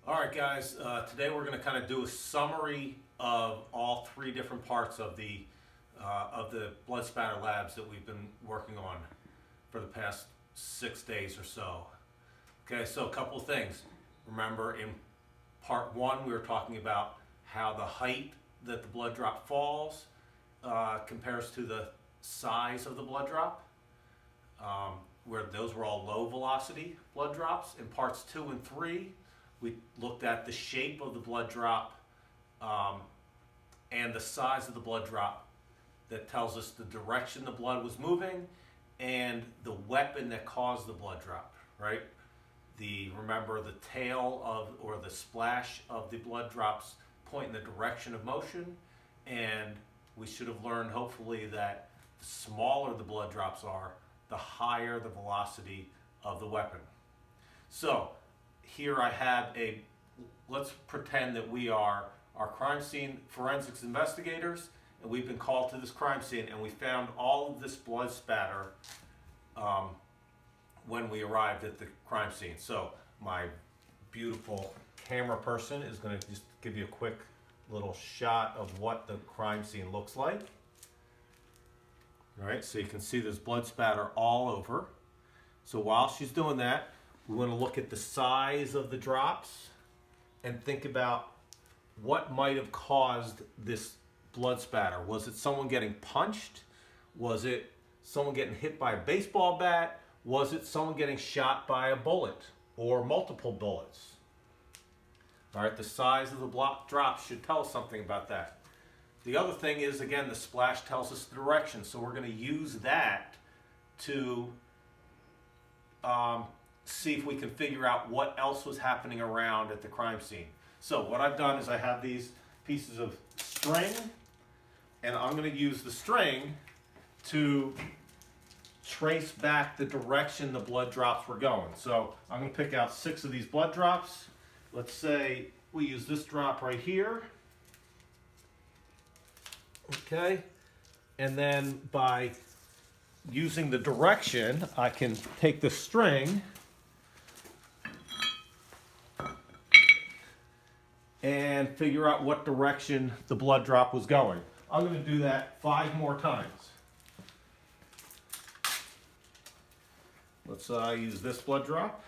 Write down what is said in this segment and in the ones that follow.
All right, guys. Today we're going to kind of do a summary of all three different parts of the blood spatter labs that we've been working on for the past 6 days or so. Okay, so a couple of things. Remember, in part one, we were talking about how the height that the blood drop falls compares to the size of the blood drop. Where those were all low velocity blood drops. In parts 2 and 3, we looked at the shape of the blood drop and the size of the blood drop that tells us the direction the blood was moving and the weapon that caused the blood drop, right? Remember the tail of, or the splash of the blood drops point in the direction of motion, and we should have learned hopefully that the smaller the blood drops are, the higher the velocity of the weapon. So here I have let's pretend that we are our crime scene forensics investigators, and we've been called to this crime scene, and we found all of this blood spatter when we arrived at the crime scene. So my beautiful camera person is going to just give you a quick little shot of what the crime scene looks like. All right, so you can see there's blood spatter all over. So while she's doing that, we want to look at the size of the drops and think about what might have caused this blood spatter. Was it someone getting punched? Was it someone getting hit by a baseball bat? Was it someone getting shot by a bullet or multiple bullets? All right, the size of the drops should tell us something about that. The other thing is, again, the splash tells us the direction, so we're going to use that to see if we can figure out what else was happening around at the crime scene. So what I've done is I have these pieces of string, and I'm going to use the string to trace back the direction the blood drops were going. So I'm going to pick out 6 of these blood drops. Let's say we use this drop right here. Okay, and then by using the direction, I can take the string and figure out what direction the blood drop was going. I'm going to do that 5 more times. Let's use this blood drop.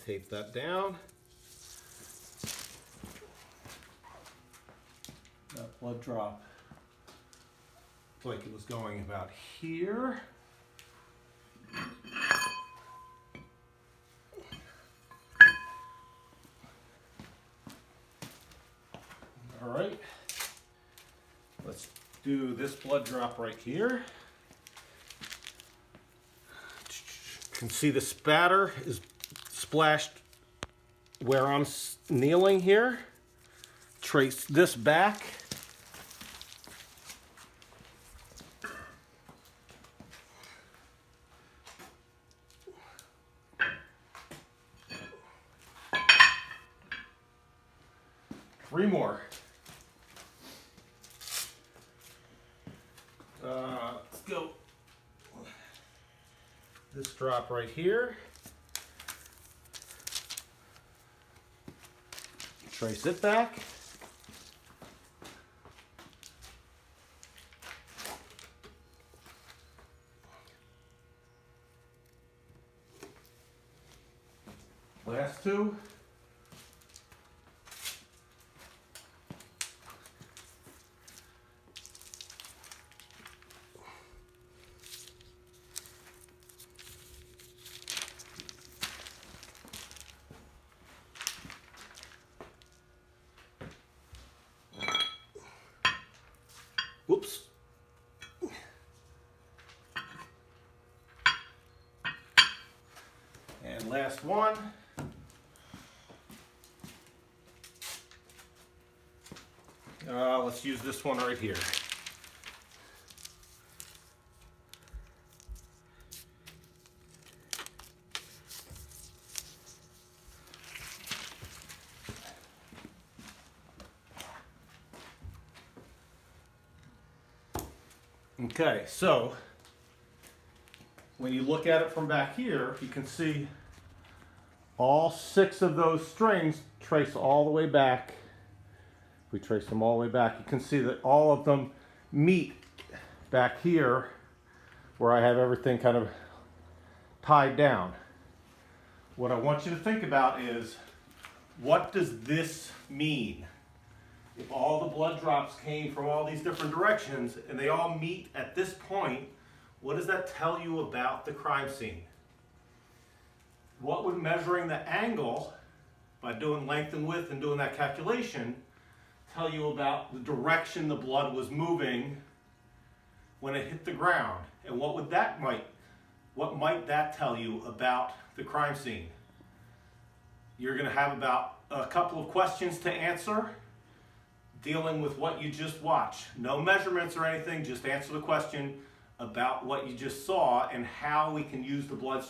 Tape that down. That blood drop looked like it was going about here. All right, let's do this blood drop right here. You can see the spatter is splashed where I'm kneeling here. Trace this back. Three more. Let's go. This drop right here. Trace it back. Last 2. Whoops. And last one. Let's use this one right here. Okay, so when you look at it from back here, you can see all 6 of those strings trace all the way back. If we trace them all the way back, you can see that all of them meet back here where I have everything kind of tied down. What I want you to think about is, what does this mean? If all the blood drops came from all these different directions and they all meet at this point, what does that tell you about the crime scene? What would measuring the angle by doing length and width and doing that calculation tell you about the direction the blood was moving when it hit the ground? And what might that tell you about the crime scene? You're going to have about a couple of questions to answer dealing with what you just watched. No measurements or anything, just answer the question about what you just saw and how we can use the blood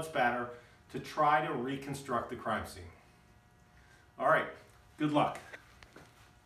spatter to try to reconstruct the crime scene. All right, good luck.